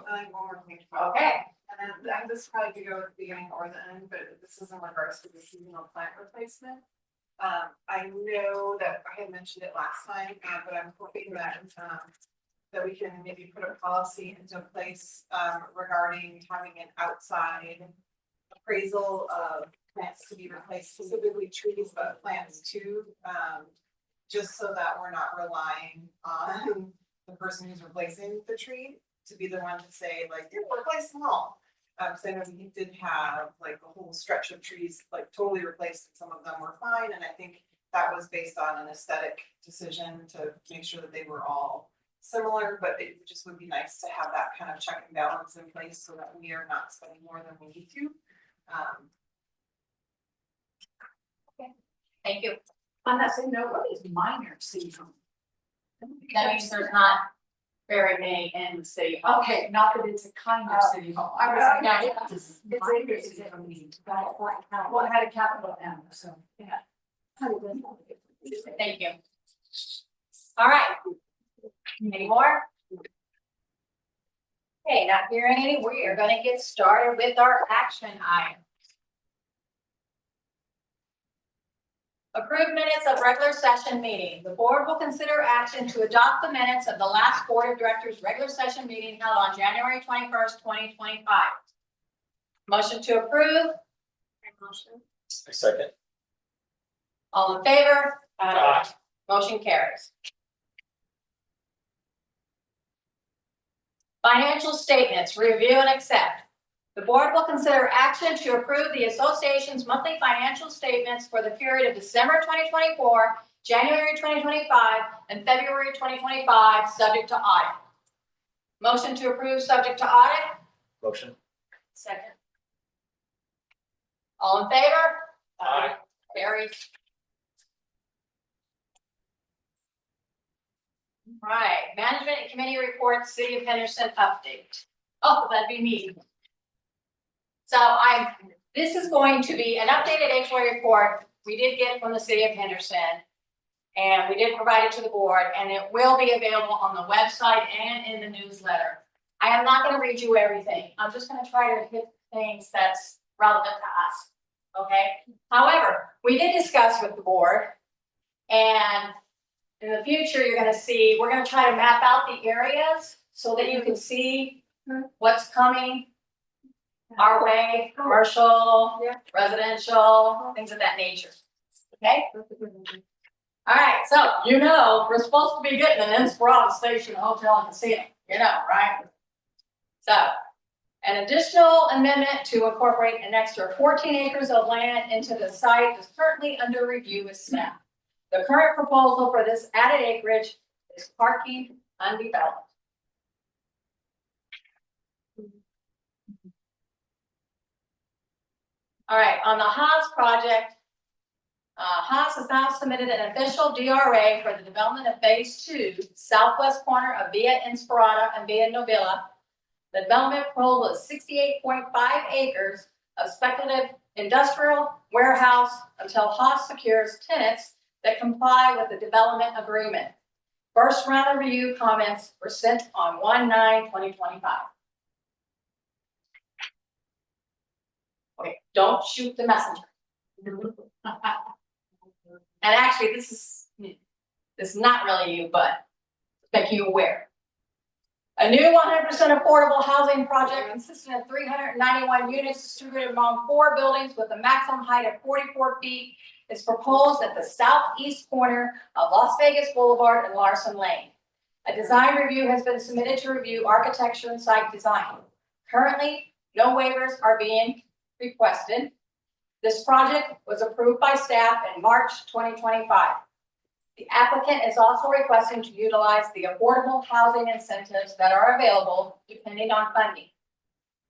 I think one more thing. Okay. And then this probably could go at the beginning or the end, but this is in regards to the seasonal plant replacement. I know that I had mentioned it last time, but I'm hoping that, that we can maybe put a policy into place, regarding having an outside appraisal of plants to be replaced, specifically trees, but plants too. Just so that we're not relying on the person who's replacing the tree to be the one to say like, you're replacing them all. So I know we did have like a whole stretch of trees like totally replaced, and some of them were fine, and I think that was based on an aesthetic decision to make sure that they were all similar, but it just would be nice to have that kind of check and balance in place so that we are not spending more than we need to. Thank you. On that same note, what is minor seasonal? That means there's not very many in the city. Okay, not that it's a kind of city hall. I was like, no, it's minor seasonal. Well, it had a capital M, so, yeah. Thank you. All right. Any more? Okay, not hearing any, we are gonna get started with our action items. Approved minutes of regular session meeting. The board will consider action to adopt the minutes of the last board of directors regular session meeting held on January 21st, 2025. Motion to approve. Motion. Second. All in favor? Aye. Motion carries. Financial statements, review and accept. The board will consider action to approve the association's monthly financial statements for the period of December 2024, January 2025, and February 2025, subject to audit. Motion to approve subject to audit. Motion. Second. All in favor? Aye. Carries. All right, management and committee reports, City of Henderson update. Oh, that'd be me. So this is going to be an updated HOA report we did get from the City of Henderson. And we did provide it to the board, and it will be available on the website and in the newsletter. I am not gonna read you everything. I'm just gonna try to hit things that's relevant to us, okay? However, we did discuss with the board, and in the future, you're gonna see, we're gonna try to map out the areas so that you can see what's coming our way, commercial, residential, things of that nature. Okay? All right, so you know, we're supposed to be getting an Inspirada Station Hotel and Casino, you know, right? So, an additional amendment to incorporate an extra 14 acres of land into the site is currently under review with staff. The current proposal for this added acreage is parking undeveloped. All right, on the Haas project, Haas has now submitted an official DRA for the development of phase 2, southwest corner of Via Inspirada and Via Novilla. The development proposal is 68.5 acres of speculative industrial warehouse until Haas secures tenants that comply with the development agreement. First round of review comments were sent on 1/9/2025. Okay, don't shoot the messenger. And actually, this is not really you, but to make you aware. A new 100% affordable housing project consisting of 391 units distributed among 4 buildings with a maximum height of 44 feet is proposed at the southeast corner of Las Vegas Boulevard and Larson Lane. A design review has been submitted to review architecture and site design. Currently, no waivers are being requested. This project was approved by staff in March 2025. The applicant is also requesting to utilize the affordable housing incentives that are available depending on funding.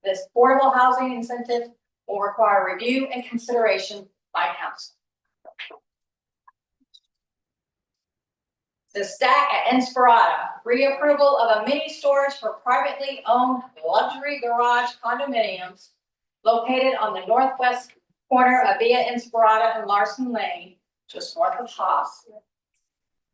This affordable housing incentive will require review and consideration by council. The Stack at Inspirada, reapproval of a mini storage for privately owned luxury garage condominiums located on the northwest corner of Via Inspirada and Larson Lane, just north of Haas.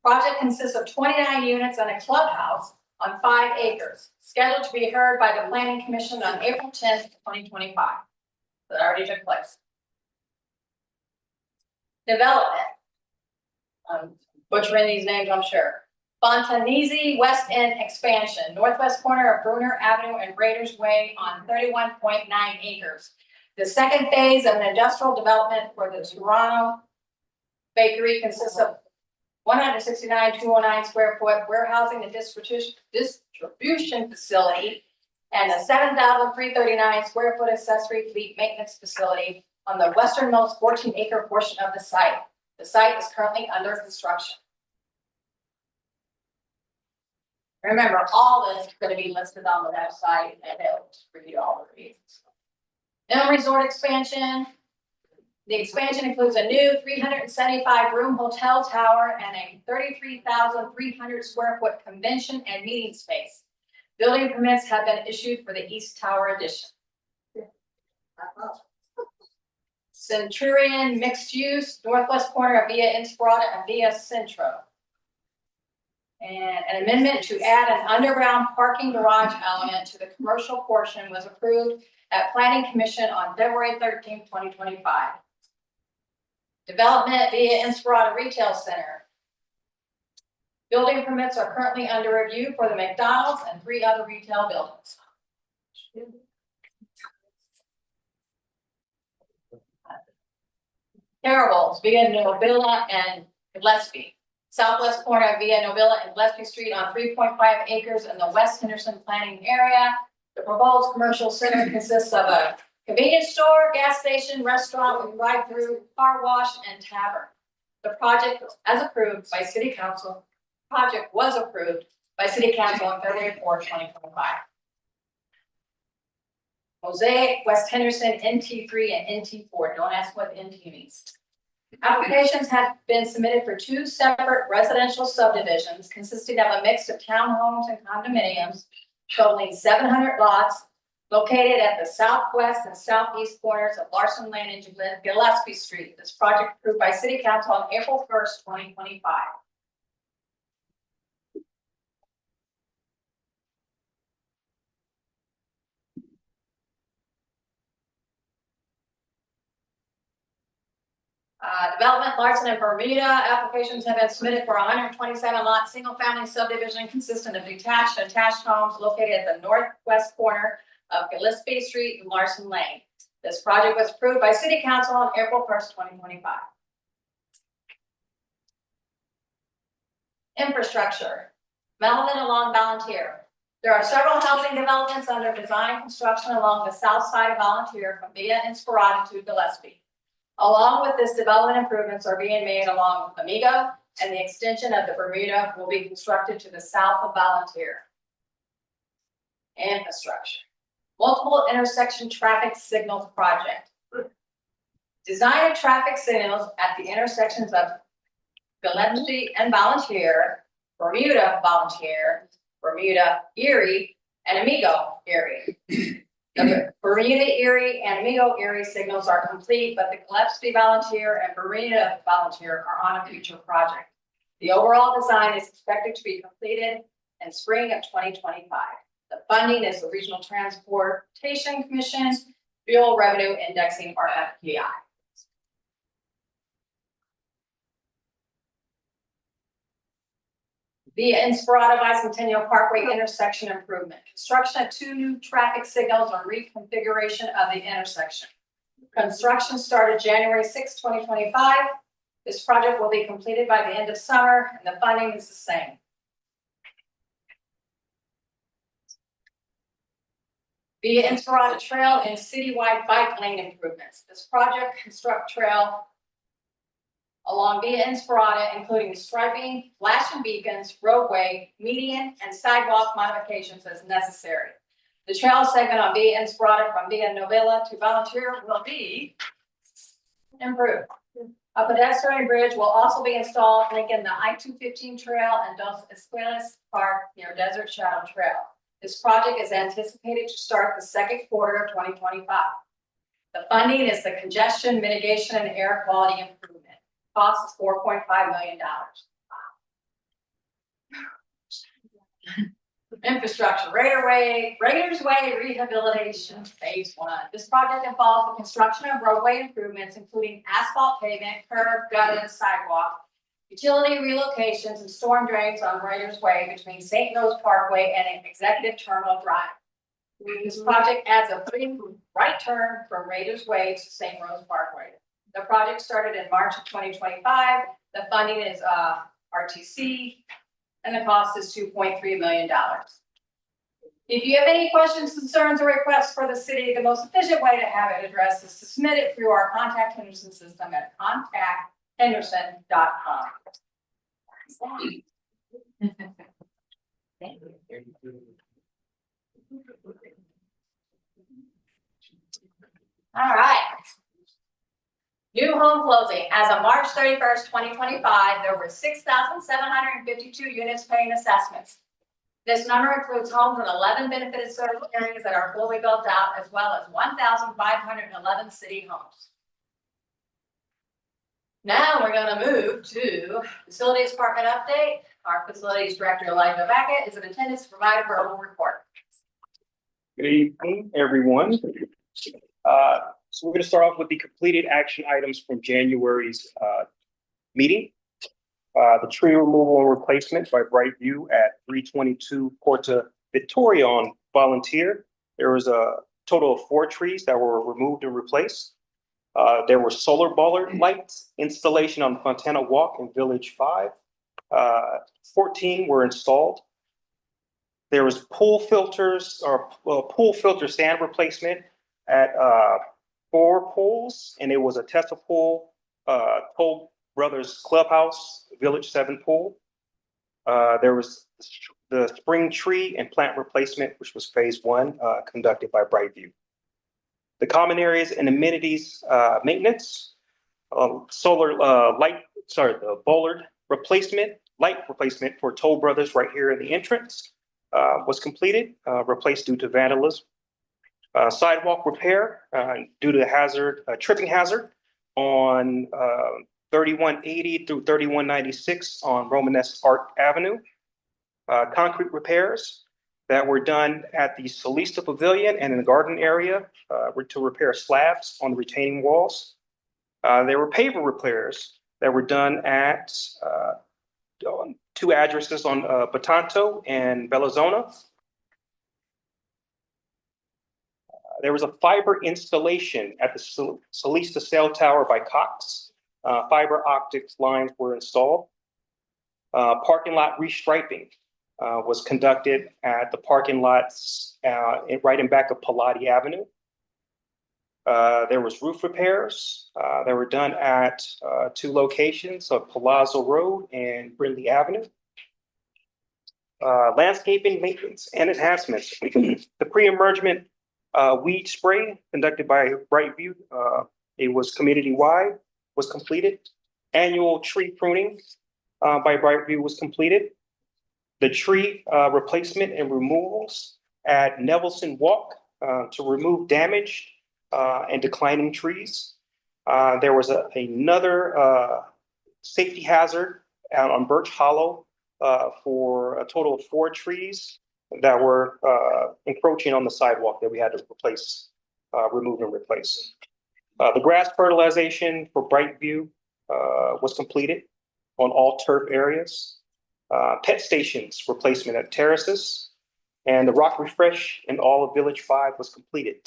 Project consists of 29 units and a clubhouse on 5 acres, scheduled to be heard by the Planning Commission on April 10th, 2025. That already took place. Development. Butchering these names, I'm sure. Fontanese West End expansion, northwest corner of Bruner Avenue and Raiders Way on 31.9 acres. The second phase of an industrial development for the Toronto Bakery consists of 169,209 square foot warehousing and distribution facility and a 7,339 square foot accessory fleet maintenance facility on the westernmost 14-acre portion of the site. The site is currently under construction. Remember, all this is going to be listed on the website and it'll read all the reasons. Elm Resort expansion. The expansion includes a new 375-room hotel tower and a 33,300 square foot convention and meeting space. Building permits have been issued for the East Tower addition. Centurion mixed use, northwest corner of Via Inspirada and Via Centro. And an amendment to add an underground parking garage element to the commercial portion was approved at Planning Commission on February 13, 2025. Development Via Inspirada Retail Center. Building permits are currently under review for the McDonald's and 3 other retail buildings. Terribles, Via Novilla and Gillespie. Southwest corner of Via Novilla and Gillespie Street on 3.5 acres in the West Henderson planning area. The proposed commercial center consists of a convenience store, gas station, restaurant with drive-through, car wash, and tavern. The project was approved by City Council on February 4, 2025. Mosaic, West Henderson, NT3 and NT4. Don't ask what NT means. Applications have been submitted for 2 separate residential subdivisions consisting of a mix of townhomes and condominiums totaling 700 lots located at the southwest and southeast corners of Larson Lane and Gillespie Street. This project approved by City Council on April 1st, 2025. Development Larson and Bermuda applications have been submitted for 127 lot single family subdivision consisting of detached and attached homes located at the northwest corner of Gillespie Street and Larson Lane. This project was approved by City Council on April 1st, 2025. Infrastructure. Melvin along Volunteer. There are several housing developments under design construction along the south side of Volunteer from Via Inspirada to Gillespie. Along with this, development improvements are being made along Amigo, and the extension of the Bermuda will be constructed to the south of Volunteer. Infrastructure. Multiple intersection traffic signals project. Design of traffic signals at the intersections of Gillespie and Volunteer, Bermuda Volunteer, Bermuda Erie, and Amigo Erie. The Bermuda Erie and Amigo Erie signals are complete, but the Gillespie Volunteer and Bermuda Volunteer are on a future project. The overall design is expected to be completed in spring of 2025. The funding is the Regional Transportation Commission Fuel Revenue Indexing, or FPI. Via Inspirada Bicentennial Parkway intersection improvement. Construction of 2 new traffic signals or reconfiguration of the intersection. Construction started January 6, 2025. This project will be completed by the end of summer, and the funding is the same. Via Inspirada Trail and citywide bike lane improvements. This project construct trail along Via Inspirada, including striping, flashing beacons, roadway, median, and sidewalk modifications as necessary. The trail segment on Via Inspirada from Via Novilla to Volunteer will be improved. A pedestrian bridge will also be installed linking the I-215 trail and Dos Escuelas Park near Desert Shadow Trail. This project is anticipated to start the second quarter of 2025. The funding is the Congestion Mitigation and Air Quality Improvement. Cost is $4.5 million. Infrastructure, Raiders Way Rehabilitation Phase 1. This project involves the construction of roadway improvements, including asphalt pavement, curb, gutter, and sidewalk, utility relocations, and storm drains on Raiders Way between St. Rose Parkway and Executive Terminal Drive. This project adds a free right turn from Raiders Way to St. Rose Parkway. The project started in March of 2025. The funding is RTC, and the cost is $2.3 million. If you have any questions, concerns, or requests for the city, the most efficient way to have it addressed is to submit it through our Contact Henderson system at contacthenderson.com. All right. New home closing. As of March 31st, 2025, there were 6,752 units paying assessments. This number includes homes in 11 benefited service areas that are fully built out, as well as 1,511 city homes. Now we're going to move to Facilities Department update. Our Facilities Director, Elijah Backett, is in attendance to provide a verbal report. Good evening, everyone. So we're going to start off with the completed action items from January's meeting. The tree removal and replacement by Brightview at 322 Porta Victoria on Volunteer. There was a total of 4 trees that were removed and replaced. There were solar bollard lights installation on Fontana Walk in Village 5. 14 were installed. There was pool filters or pool filter stand replacement at 4 pools, and it was a Tesla pool, Toll Brothers Clubhouse, Village 7 pool. There was the spring tree and plant replacement, which was phase 1, conducted by Brightview. The common areas and amenities maintenance, the bollard replacement, light replacement for Toll Brothers right here in the entrance was completed, replaced due to vandalism. Sidewalk repair due to the tripping hazard on 3180 through 3196 on Romanesque Art Avenue. Concrete repairs that were done at the Solista Pavilion and in the garden area were to repair slabs on the retaining walls. There were paver repairs that were done at 2 addresses on Batanto and Bellazona. There was a fiber installation at the Solista Cell Tower by Cox. Fiber optics lines were installed. Parking lot restriping was conducted at the parking lots right in back of Pallotti Avenue. There was roof repairs that were done at 2 locations of Palazzo Road and Brindley Avenue. Landscaping maintenance and enhancements. The pre-emergent weed spray conducted by Brightview, it was community-wide, was completed. Annual tree pruning by Brightview was completed. The tree replacement and removals at Nevelson Walk to remove damaged and declining trees. There was another safety hazard out on Birch Hollow for a total of 4 trees that were encroaching on the sidewalk that we had to replace, remove and replace. The grass fertilization for Brightview was completed on all turf areas. Pet stations replacement at terraces, and the rock refresh in all of Village 5 was completed.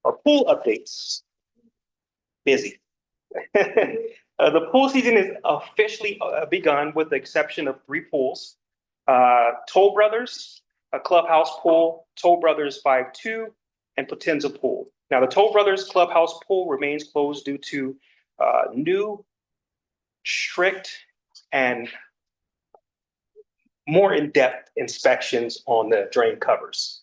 Our pool updates, busy. The pool season is officially begun with the exception of 3 pools. Toll Brothers, a clubhouse pool, Toll Brothers 5-2, and Potenza pool. Now the Toll Brothers clubhouse pool remains closed due to new, strict, and more in-depth inspections on the drain covers.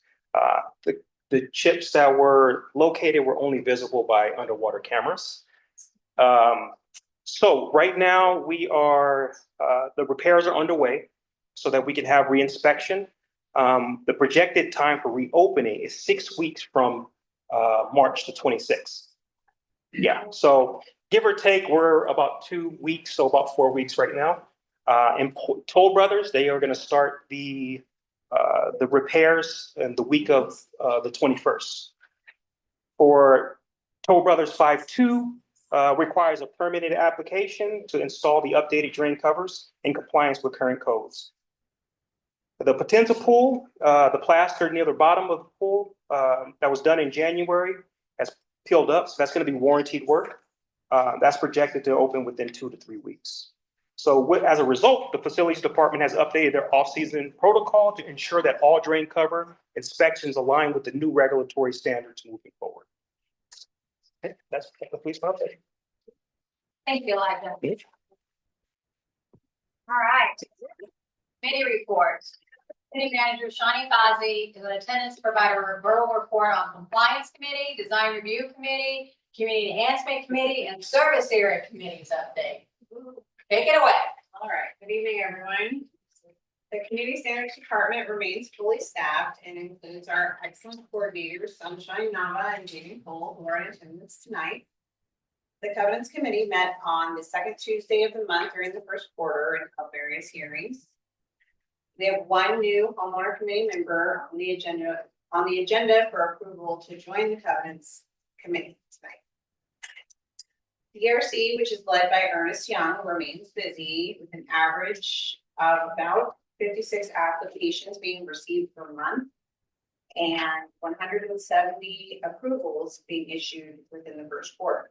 The chips that were located were only visible by underwater cameras. So right now we are, the repairs are underway so that we can have reinspection. The projected time for reopening is 6 weeks from March the 26th. Yeah, so give or take, we're about 2 weeks, so about 4 weeks right now. And Toll Brothers, they are going to start the the repairs in the week of the 21st. For Toll Brothers 5-2, requires a permitted application to install the updated drain covers in compliance with current codes. The Potenza pool, the plaster near the bottom of the pool that was done in January has peeled up, so that's going to be warranted work. That's projected to open within 2 to 3 weeks. So as a result, the facilities department has updated their off-season protocol to ensure that all drain cover inspections align with the new regulatory standards moving forward. Okay, that's the police update. Thank you, Elijah. All right. Committee reports. City Manager Shani Fazi is in attendance to provide a verbal report on Compliance Committee, Design Review Committee, Community Enhancement Committee, and Service Area Committees update. Take it away. All right, good evening, everyone. The Community Standards Department remains fully staffed and includes our excellent coordinators, Sunshine Nava and Jamie Cole, who are in attendance tonight. The Covenants Committee met on the second Tuesday of the month during the first quarter and held various hearings. We have one new homeowner committee member on the agenda for approval to join the Covenants Committee tonight. DRC, which is led by Ernest Young, remains busy with an average of about 56 applications being received per month and 170 approvals being issued within the first quarter.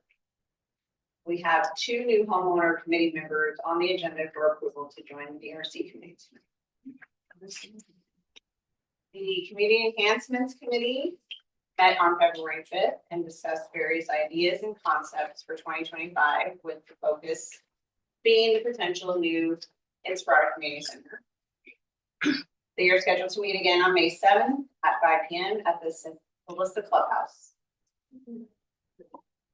We have 2 new homeowner committee members on the agenda for approval to join the DRC committee tonight. The Community Enhancements Committee met on February 5th and discussed various ideas and concepts for 2025, with the focus being the potential new Inspirata Community Center. They are scheduled to meet again on May 7th at 5 p.m. at the Melissa Clubhouse.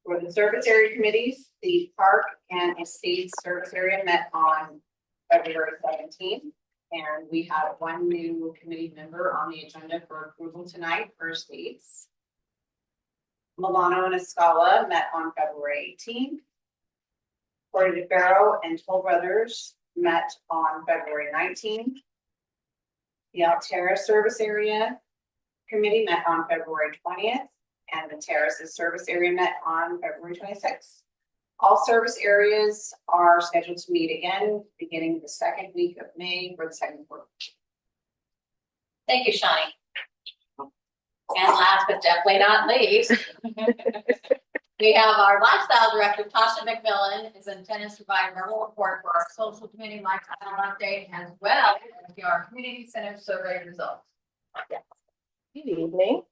For the service area committees, the Park and Estates Service Area met on February 17th. And we have 1 new committee member on the agenda for approval tonight for Estates. Milano and Escala met on February 18th. Porto de Ferro and Toll Brothers met on February 19th. The Altera Service Area Committee met on February 20th. And the Terraces Service Area met on February 26th. All service areas are scheduled to meet again beginning the second week of May for the second quarter. Thank you, Shani. And last but definitely not least, we have our Lifestyle Director, Tasha McMillan, is in attendance to provide a verbal report for our social committee lifestyle update, as well as our community center survey results. Good evening.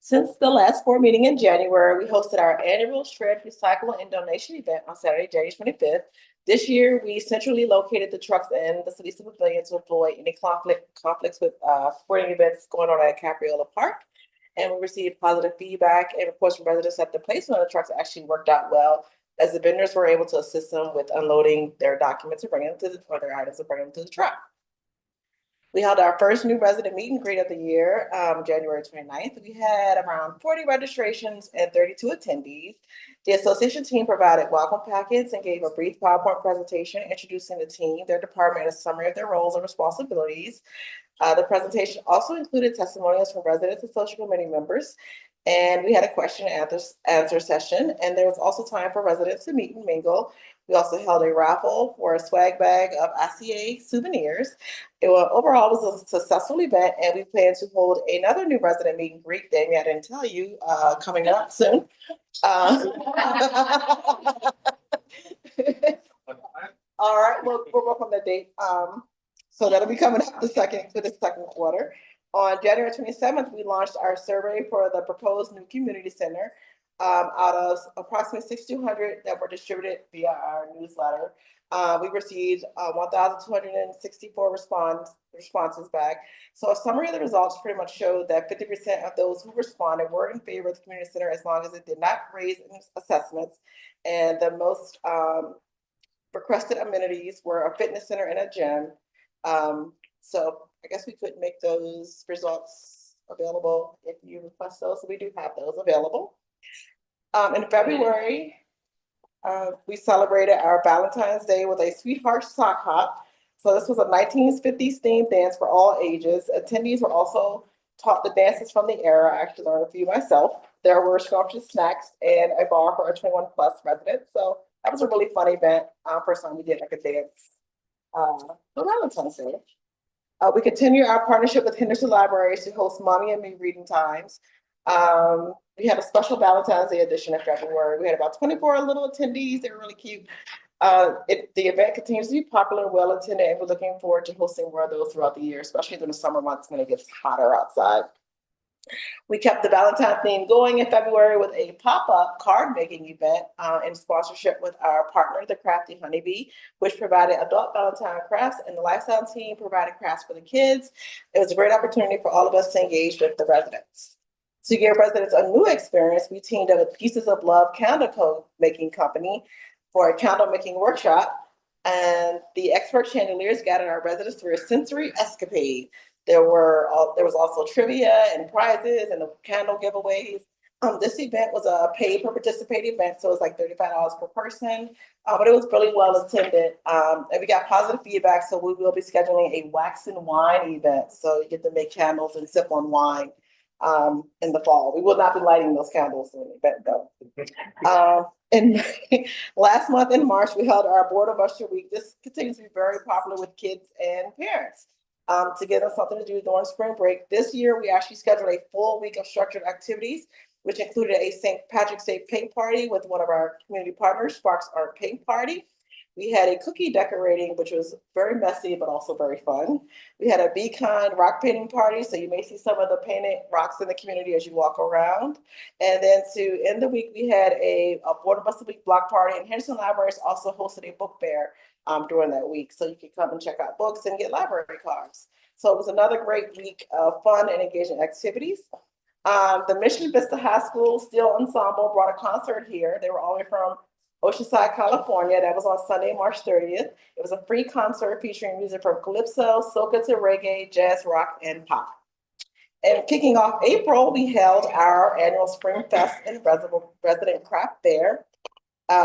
Since the last board meeting in January, we hosted our annual Shred, Recycle, and Donation event on Saturday, January 25th. This year, we centrally located the trucks in the city pavilion to avoid any conflicts with sporting events going on at Capriola Park. And we received positive feedback and reports from residents that the placement of the trucks actually worked out well, as the vendors were able to assist them with unloading their documents and bringing them to their items and bringing them to the truck. We held our first new resident meet and greet of the year, January 29th. We had around 40 registrations and 32 attendees. The association team provided welcome packets and gave a brief PowerPoint presentation introducing the team, their department, and a summary of their roles and responsibilities. The presentation also included testimonials from residents and social committee members. And we had a question and answer session, and there was also time for residents to meet and mingle. We also held a raffle for a swag bag of ICA souvenirs. Overall, it was a successful event, and we plan to hold another new resident meet and greet, Damien, I didn't tell you, coming up soon. All right, we'll work on the date. So that'll be coming up for the second quarter. On January 27th, we launched our survey for the proposed new community center. Out of approximately 6,200 that were distributed via our newsletter, we received 1,264 responses back. So a summary of the results pretty much showed that 50% of those who responded were in favor of the community center as long as it did not raise assessments. And the most requested amenities were a fitness center and a gym. So I guess we could make those results available if you request those. So we do have those available. In February, we celebrated our Valentine's Day with a Sweetheart Sock Hop. So this was a 1950s themed dance for all ages. Attendees were also taught the dances from the era. I actually learned a few myself. There were scrumptious snacks and a bar for our 21 plus residents. So that was a really fun event. First time we did like a dance for Valentine's Day. We continue our partnership with Henderson Libraries to host Mommy and Me reading times. We had a special Valentine's Day edition in February. We had about 24 little attendees. They were really cute. The event continues to be popular, well attended, and we're looking forward to hosting more of those throughout the year, especially during the summer months when it gets hotter outside. We kept the Valentine theme going in February with a pop-up card making event in sponsorship with our partner, the Crafty Honeybee, which provided adult Valentine crafts, and the lifestyle team provided crafts for the kids. It was a great opportunity for all of us to engage with the residents. To give residents a new experience, we teamed up with Pieces of Love Candle Code Making Company for a candle making workshop, and the expert chandeliers guided our residents through a sensory escapade. There was also trivia and prizes and the candle giveaways. This event was a paid per participate event, so it was like $35 per person, but it was really well attended, and we got positive feedback. So we will be scheduling a wax and wine event, so you get to make candles and sip on wine in the fall. We will not be lighting those candles in the event though. And last month in March, we held our Board of Usher Week. This continues to be very popular with kids and parents. To give them something to do during spring break. This year, we actually scheduled a full week of structured activities, which included a St. Patrick's Day paint party with one of our community partners, Sparks Art Paint Party. We had a cookie decorating, which was very messy, but also very fun. We had a Be Kind rock painting party, so you may see some of the painted rocks in the community as you walk around. And then to end the week, we had a Board of Us Week block party, and Henderson Libraries also hosted a book fair during that week. So you can come and check out books and get library cards. So it was another great week of fun and engaging activities. The Mission Vista High School Steel Ensemble brought a concert here. They were all from Oceanside, California. That was on Sunday, March 30th. It was a free concert featuring music from calypso, soca to reggae, jazz, rock, and pop. And kicking off April, we held our annual Spring Fest and Resident Craft Fair.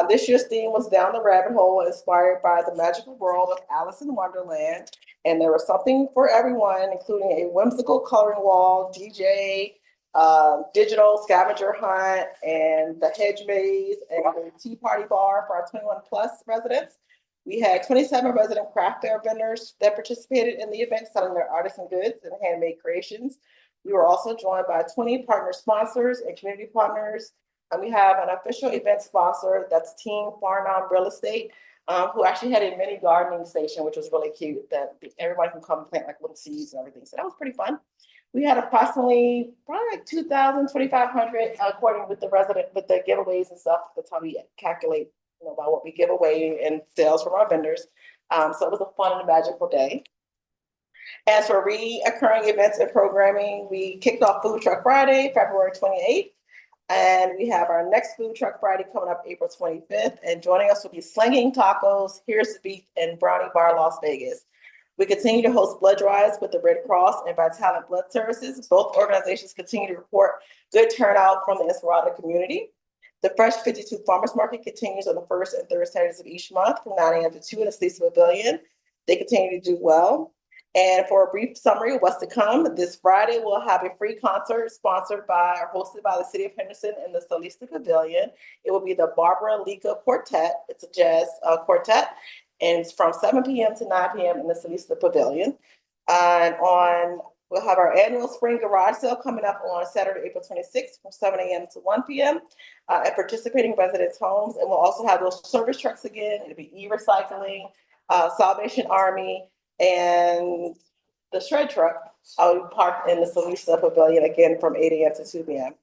This year's theme was Down the Rabbit Hole, inspired by the magical world of Alice in Wonderland. And there was something for everyone, including a whimsical coloring wall, DJ, digital scavenger hunt, and the hedge maze, and a tea party bar for our 21 plus residents. We had 27 resident craft fair vendors that participated in the event, selling their artisan goods and handmade creations. We were also joined by 20 partner sponsors and community partners. And we have an official event sponsor, that's Team Farnham Real Estate, who actually had a mini gardening station, which was really cute, that everybody can come and plant like little seeds and everything. So that was pretty fun. We had approximately probably like 2,000, 2,500, according with the giveaways and stuff. That's how we calculate, about what we give away and sales from our vendors. So it was a fun and magical day. As for reoccurring events and programming, we kicked off Food Truck Friday, February 28th. And we have our next Food Truck Friday coming up April 25th. And joining us will be Slinging Tacos, Here's the Beef, and Brownie Bar Las Vegas. We continue to host blood drives with the Red Cross and Vitalant Blood Services. Both organizations continue to report good turnout from the Inspirada community. The Fresh 52 Farmers Market continues on the first and third Saturdays of each month from 9 a.m. to 2 in the Cecil Pavilion. They continue to do well. And for a brief summary of what's to come, this Friday we'll have a free concert sponsored by or hosted by the City of Henderson in the Solista Pavilion. It will be the Barbara Lica Quartet. It's a jazz quartet, and it's from 7 p.m. to 9 p.m. in the Solista Pavilion. And we'll have our annual spring garage sale coming up on Saturday, April 26th from 7 a.m. to 1 p.m. At participating residents' homes. And we'll also have those service trucks again. It'll be e-recycling, Salvation Army, and the shred truck parked in the Solista Pavilion again from 8 a.m. to 2 p.m.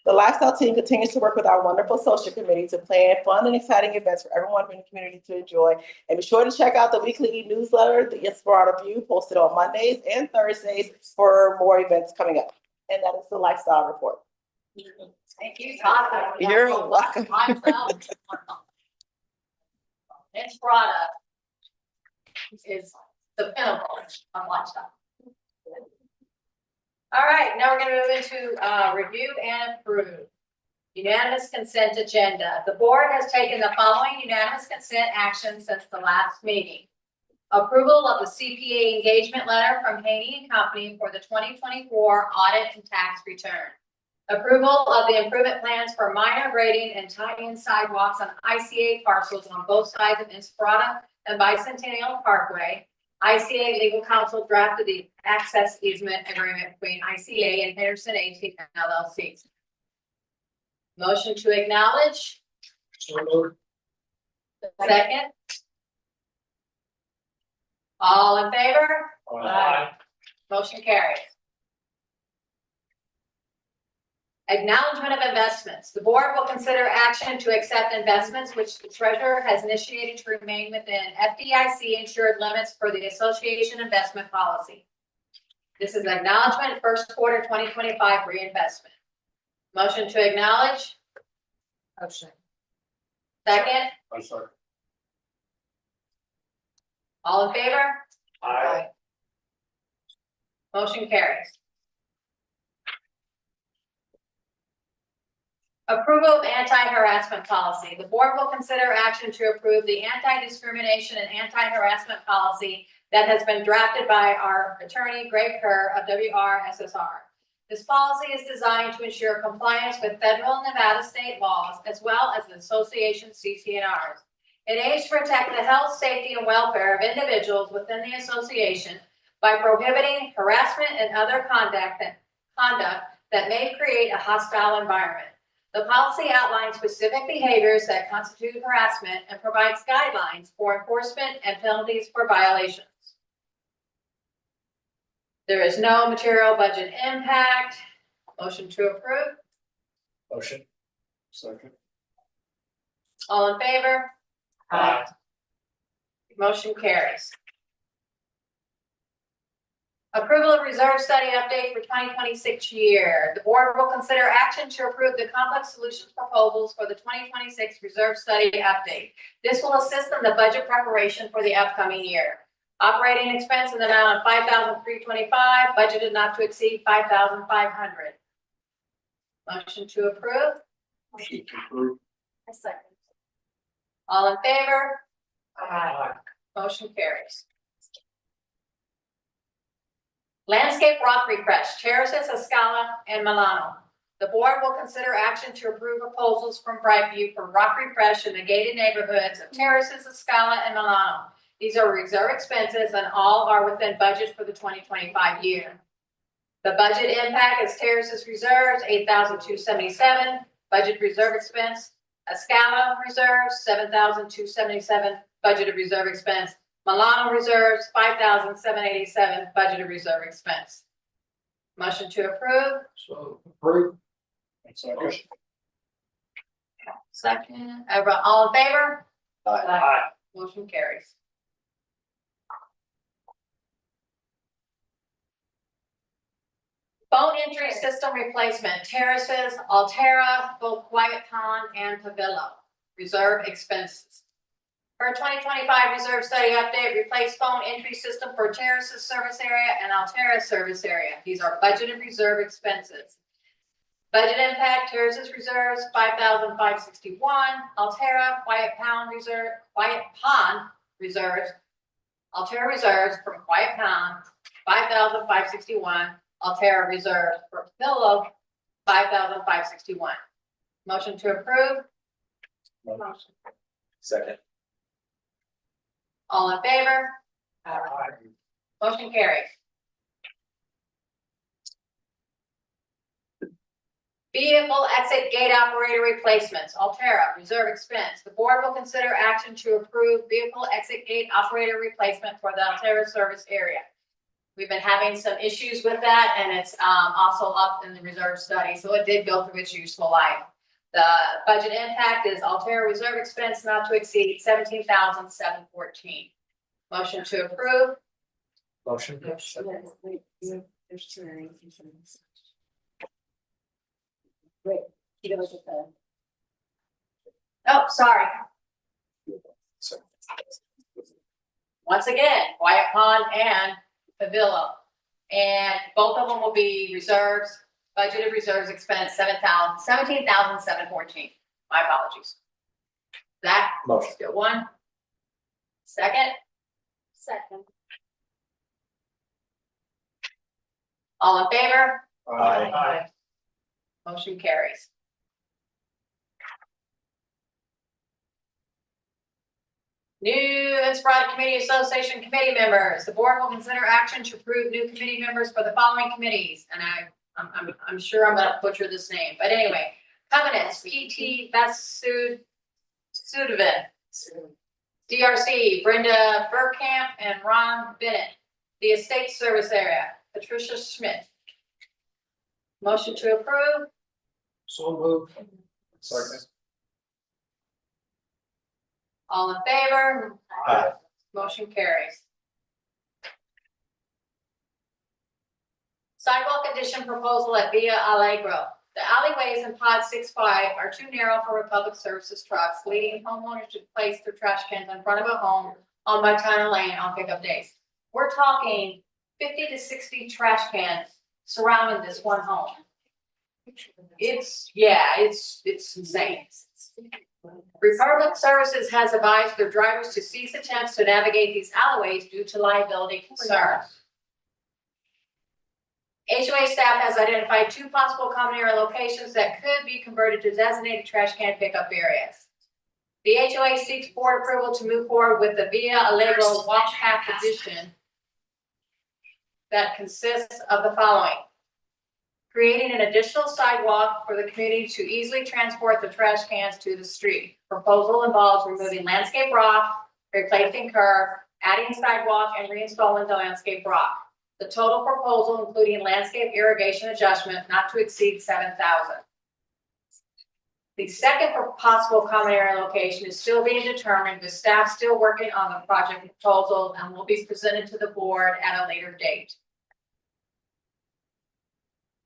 The lifestyle team continues to work with our wonderful social committee to plan fun and exciting events for everyone in the community to enjoy. And be sure to check out the weekly e-newsletter, the Inspirada View, posted on Mondays and Thursdays for more events coming up. And that is the lifestyle report. Thank you, Tasha. You're welcome. Inspirada is the pinnacle of lifestyle. All right, now we're going to move into review and approve. Unanimous consent agenda. The board has taken the following unanimous consent action since the last meeting. Approval of the CPA engagement letter from Haney and Company for the 2024 audit and tax return. Approval of the improvement plans for minor grading and tie-in sidewalks on ICA parcels on both sides of Inspirata and Bicentennial Parkway. ICA legal counsel drafted the access easement agreement between ICA and Henderson AT LLC. Motion to acknowledge. So moved. Second. All in favor? Aye. Motion carries. Acknowledgement of investments. The board will consider action to accept investments which the treasurer has initiated to remain within FDIC insured limits for the association investment policy. This is acknowledgement first quarter 2025 reinvestment. Motion to acknowledge. Motion. Second. I'm sorry. All in favor? Aye. Motion carries. Approval of anti-harassment policy. The board will consider action to approve the anti-discrimination and anti-harassment policy that has been drafted by our attorney, Greg Kerr of WRSSR. This policy is designed to ensure compliance with federal and Nevada state laws, as well as the association CCNRs. It aims to protect the health, safety, and welfare of individuals within the association by prohibiting harassment and other conduct that may create a hostile environment. The policy outlines specific behaviors that constitute harassment and provides guidelines for enforcement and penalties for violations. There is no material budget impact. Motion to approve. Motion. Second. All in favor? Aye. Motion carries. Approval of reserve study update for 2026 year. The board will consider action to approve the complex solutions proposals for the 2026 reserve study update. This will assist in the budget preparation for the upcoming year. Operating expense in the amount of $5,325, budgeted not to exceed $5,500. Motion to approve. Motion to approve. A second. All in favor? Aye. Motion carries. Landscape rock refresh, terraces, Escala, and Milano. The board will consider action to approve proposals from Brightview for rock refresh in the gated neighborhoods of terraces, Escala, and Milano. These are reserve expenses and all are within budget for the 2025 year. The budget impact is terraces reserves, $8,277, budget reserve expense. Escala reserves, $7,277, budgeted reserve expense. Milano reserves, $5,787, budgeted reserve expense. Motion to approve. So approved. Second. Second. All in favor? Aye. Motion carries. Phone entry system replacement, terraces, Altera, both Quiet Pond and Pavillo. Reserve expenses. For 2025 reserve study update, replace phone entry system for terraces service area and Altera service area. These are budgeted reserve expenses. Budget impact, terraces reserves, $5,561. Altera, Quiet Pond reserves. Altera reserves from Quiet Pond, $5,561. Altera reserves for Pavillo, $5,561. Motion to approve. Motion. Second. All in favor? Aye. Motion carries. Vehicle exit gate operator replacements, Altera, reserve expense. The board will consider action to approve vehicle exit gate operator replacement for the Altera service area. We've been having some issues with that and it's also up in the reserve study, so it did go through its useful life. The budget impact is Altera reserve expense not to exceed $17,714. Motion to approve. Motion. There's two areas. Wait, you look at the. Oh, sorry. Second. Once again, Quiet Pond and Pavillo. And both of them will be reserves, budgeted reserves expense, $17,714. My apologies. Zach? Motion. Still one. Second? Second. All in favor? Aye. Motion carries. New and sporadic committee association committee members. The board will consider action to approve new committee members for the following committees. And I'm sure I'm gonna butcher this name, but anyway. Covenants, PT Vasud Sudovin. DRC, Brenda Burkamp and Ron Bennett. The Estate Service Area, Patricia Schmidt. Motion to approve. So moved. Second. All in favor? Aye. Motion carries. Sidewalk addition proposal at Via Allegro. The alleyways in pod 6-5 are too narrow for Republic Services trucks, leading homeowners to place their trash cans in front of a home on Montana Lane on pickup days. We're talking 50 to 60 trash cans surrounding this one home. It's insane. Republic Services has advised their drivers to cease attempts to navigate these alleyways due to liability concerns. HOA staff has identified 2 possible common area locations that could be converted to designated trash can pickup areas. The HOA seeks board approval to move forward with the Via Allegro walk path addition that consists of the following. Creating an additional sidewalk for the community to easily transport the trash cans to the street. Proposal involves removing landscape rock, replacing curb, adding sidewalk, and reinstalling the landscape rock. The total proposal, including landscape irrigation adjustment, not to exceed $7,000. The second possible common area location is still being determined, with staff still working on the project proposal and will be presented to the board at a later date.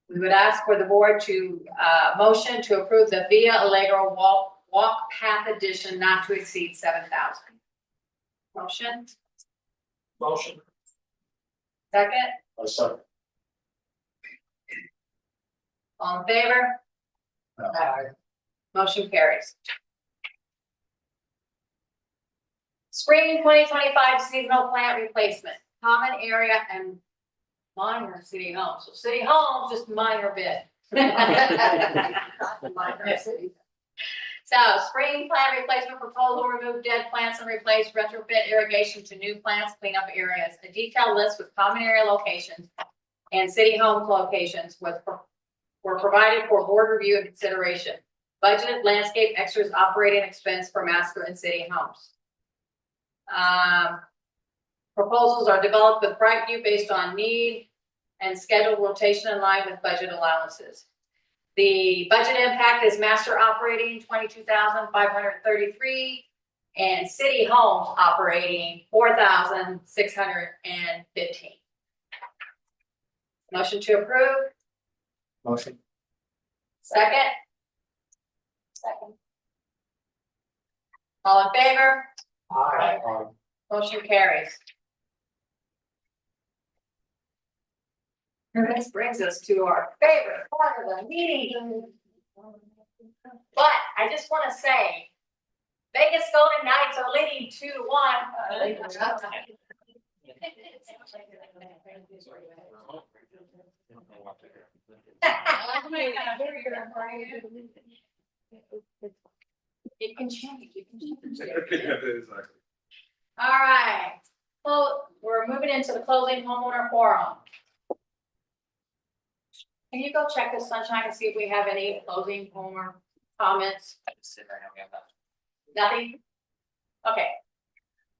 We would ask for the board to motion to approve the Via Allegro walk path addition not to exceed $7,000. Motion? Motion. Second? Second. All in favor? Aye. Motion carries. Spring 2025 seasonal plant replacement, common area and minor city homes. So city homes, just minor bit. So spring plant replacement proposal, remove dead plants and replace retrofit irrigation to new plants, clean up areas. A detailed list with common area locations and city home locations were provided for board review and consideration. Budgeted landscape extras operating expense for master and city homes. Proposals are developed with Brightview based on need and scheduled rotation in line with budget allowances. The budget impact is master operating 22,533 and city homes operating 4,615. Motion to approve. Motion. Second. Second. All in favor? Aye. Motion carries. And this brings us to our favorite part of the meeting. But I just want to say, Vegas Golden Knights are leading 2-1. It can change. All right. Well, we're moving into the closing homeowner forum. Can you go check the Sunshine and see if we have any closing homeowner comments? Nothing? Okay.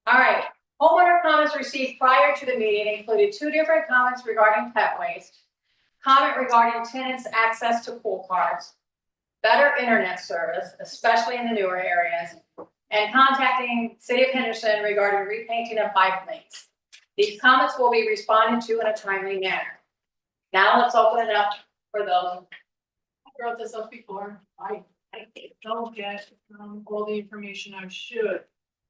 All right. Homeowner comments received prior to the meeting included 2 different comments regarding pet waste, comment regarding tenants' access to pool cars, better internet service, especially in the newer areas, and contacting City of Henderson regarding repainting of bike lanes. These comments will be responded to in a timely manner. Now let's open it up for those. I wrote this up before. I don't get all the information I should.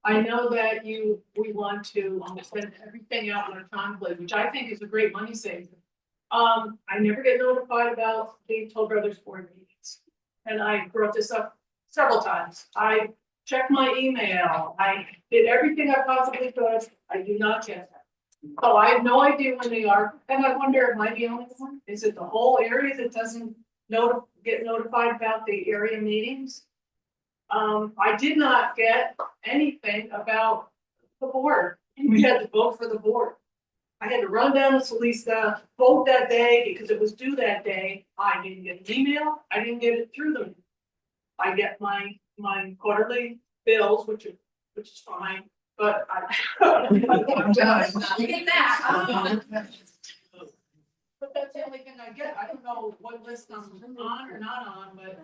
I know that we want to send everything out electronically, which I think is a great money saver. I never get notified about the Toll Brothers board meetings. And I brought this up several times. I check my email. I did everything I possibly could. I do not get that. So I have no idea when they are, and I wonder, am I the only one? Is it the whole area that doesn't get notified about the area meetings? I did not get anything about the board. We had to vote for the board. I had to run down to Salisa, vote that day because it was due that day. I didn't get an email. I didn't get it through them. I get my quarterly bills, which is fine, but I. I'm done. Get that. But that's the only thing I get. I don't know what list I'm on or not on, but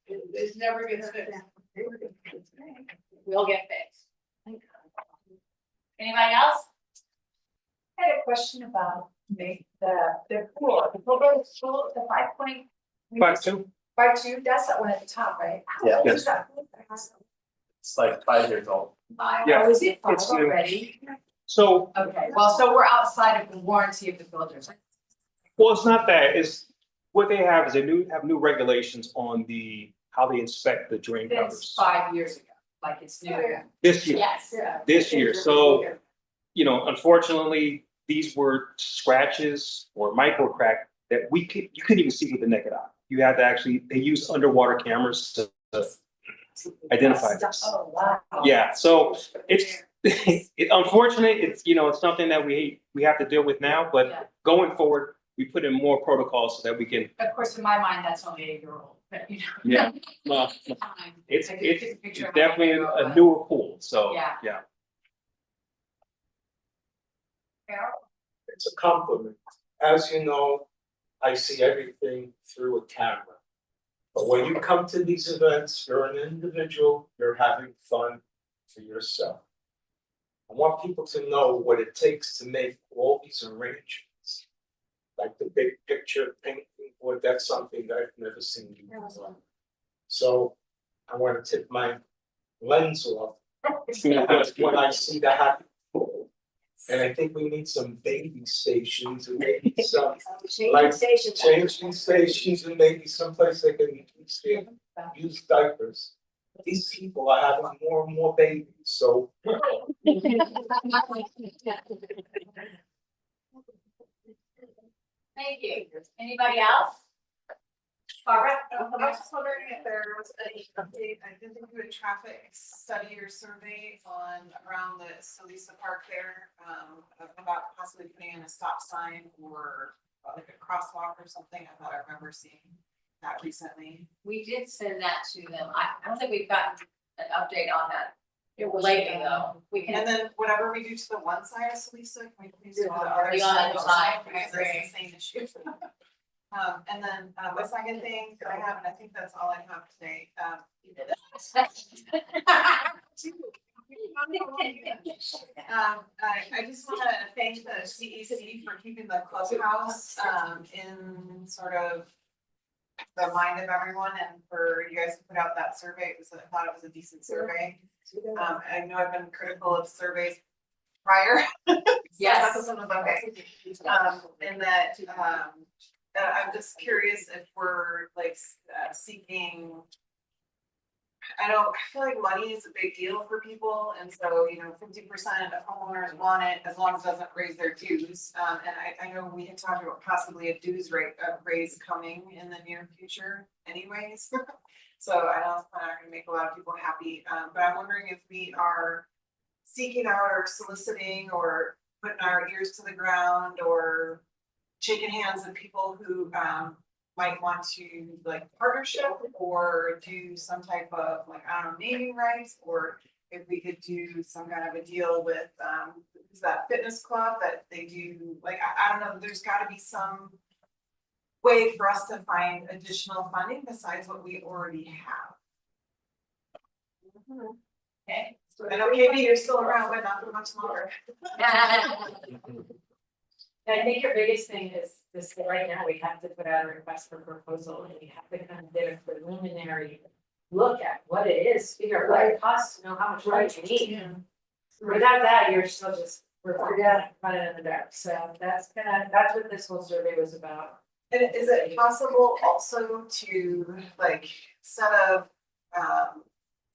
it never gets fixed. We'll get fixed. Anybody else? I had a question about the pool, the 5.5 5.2, that's that one at the top, right? How Yeah. old Yes. is that pool? It's like 5 years old. Yeah, Oh, is it 5 it's new. already? so, Okay, well, so we're outside of the warranty of the builders. well, it's not that, it's, what they have is have new regulations on how they inspect the drain It's covers. 5 years ago, like it's new. This year, Yes. this year, so, you know, unfortunately, these were scratches or micro crack that you couldn't even see with the naked eye. You had to actually, they use underwater cameras to identify this. Oh, wow. Yeah, so it's, unfortunate, it's, you know, it's something that we have to deal with now, Yeah. but going forward, we put in more protocols so that we can, Of course, in my mind, that's only 8-year-old, but you know. yeah, well, it's I could just picture how definitely they go, a but- newer pool, so, Yeah. yeah. Carol? It's a compliment. As you know, I see everything through a camera. But when you come to these events, you're an individual, you're having fun for yourself. I want people to know what it takes to make all these arrangements. Like the big picture painting, boy, that's something that I've never seen before. So I want to tip my lens off when I see the happy people. And I think we need some baby stations and maybe some like changing stations and maybe someplace they can use diapers. These people are having more and more babies, so Thank you. Anybody else? Barbara? I was just wondering if there was any update, I did do a traffic study or survey around the Salisa Park there, about possibly putting in a stop sign or like a crosswalk or something. I thought I remember seeing that recently. We did send that to them. I don't think we've gotten an update on that It was lately though. We And can, then whatever we do to the one side of Salisa, can we please do the The other other side? side, Because I it's the same issue. And then, the second thing that I have, and I think that's all I have today, I just wanna thank the CEC for keeping the clubhouse, in sort of the mind of everyone and for you guys to put out that survey. I thought it was a decent survey. I know I've been critical of surveys prior. Yes. So that was okay. And that, I'm just curious if we're like seeking. I feel like money is a big deal for people, and so, you know, 50% of homeowners want it as long as it doesn't raise their dues. And I know we had talked about possibly a dues raise coming in the near future anyways. So I know it's not gonna make a lot of people happy, but I'm wondering if we are seeking out or soliciting or putting our ears to the ground or shaking hands with people who might want to like partnership or do some type of like, I don't know, naming rights, or if we could do some kind of a deal with is that fitness club that they do, like, I don't know, there's gotta be some way for us to find additional funding besides what we already have. Okay. I know Katie, you're still around, but not for much longer. I think your biggest thing is this, right now, we have to put out a request for proposal and we have to kind of get a preliminary look at what it is, figure out what it costs to know how much money you need. Yeah. Without that, you're still just, running in the dark, so that's what this whole survey was about. And is it possible also to like, instead of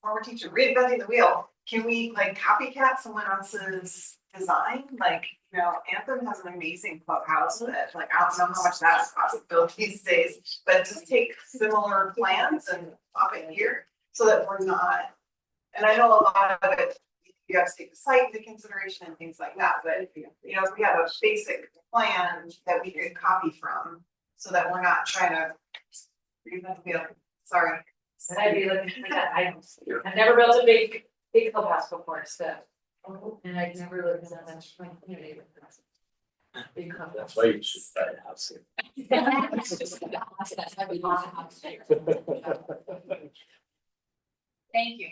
former teacher, reinventing the wheel. Can we like copycat someone else's design? Like, you know, Anthem has an amazing clubhouse that like, I don't know how much that's possible these days. But just take similar plans and pop it here so that we're not, and I know a lot of it, you have to take the site into consideration and things like that, but you know, if we have a basic plan that we could copy from, so that we're not trying to reinvent the wheel. Sorry. And I'd be looking for that, I've never built a big clubhouse before, so. And I've never lived in that much my community. Big clubhouse. That's why you should buy a house here. Thank you.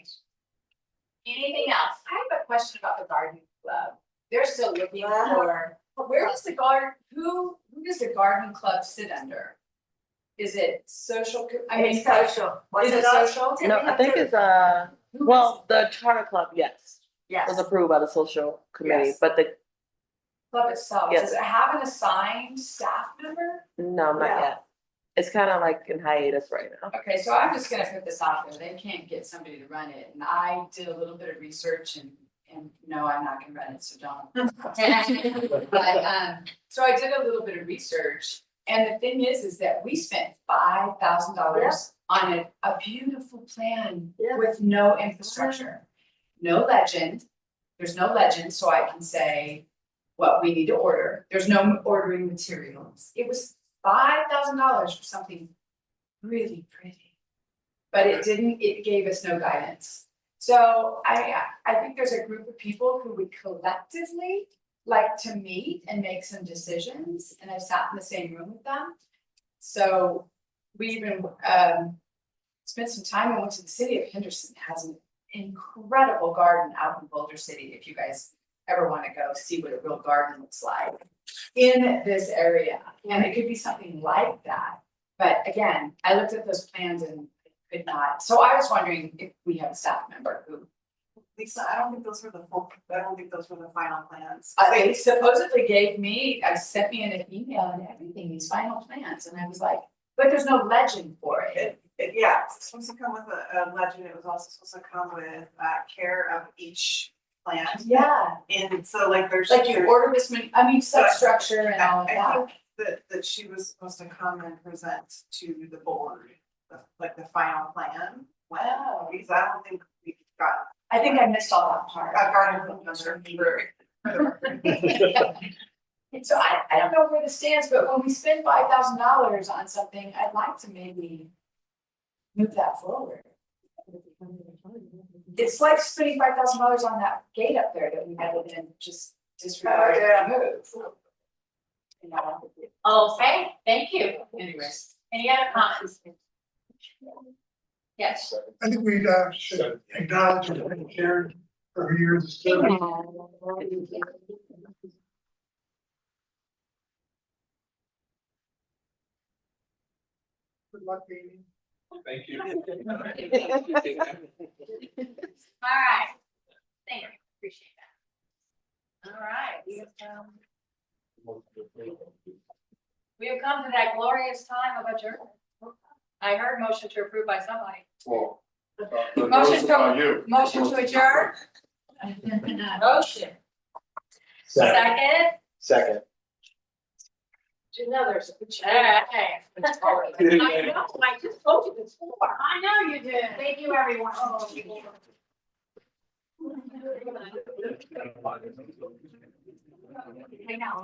Anything else? I have a question about the garden club. They're still looking for, where does the garden, who does the garden club sit under? Is it social, I mean, social. is it social? No, I think it's, well, the charter club, yes, Yes, was approved by the social committee, Yes. but the, club itself, Yes. does it have an assigned staff member? no, not Yeah. yet. It's kind of like in hiatus right now. Okay, so I'm just gonna put this out there, they can't get somebody to run it, and I did a little bit of research and no, I'm not gonna run it, so don't. But, so I did a little bit of research, and the thing is that we spent $5,000 on a beautiful plan Yeah. with no infrastructure. No legend, there's no legend, so I can say what we need to order, there's no ordering materials. It was $5,000 for something really pretty. But it gave us no guidance. So I think there's a group of people who would collectively like to meet and make some decisions, and I've sat in the same room with them. So we even spent some time and went to the city of Henderson, has an incredible garden out in Boulder City, if you guys ever wanna go see what a real garden looks like in this area, and it could be something like that. But again, I looked at those plans and could not, so I was wondering if we have a staff member who. Lisa, I don't think those were the full, I don't think those were the final plans. They supposedly gave me, sent me an email and everything, these final plans, and I was like, but there's no legend for it. Yeah, it's supposed to come with a legend, it was also supposed to come with care of each plant. Yeah, And so like there's. like you order this, substructure and all of I that. think that she was supposed to come and present to the board, like the final plan. Wow. Because I don't think we got I think I missed all that part. a garden for. So I don't know where this stands, but when we spend $5,000 on something, I'd like to maybe move that forward. It's like spending $5,000 on that gate up there that we had to then just disregard and remove. You know, Okay, thank you. anyways. Any other comments? Yes. I think we should acknowledge and share for years of service. Good luck, Amy. Thank you. All right. Thank you, appreciate that. All right, we have come to that glorious time of adjournment. I heard motion to approve by somebody. Well. Motion to adjourn? Motion. Second? Second. You know, there's a good All chance. right. I know, I just told you before. I know you did. Thank you, everyone. I know.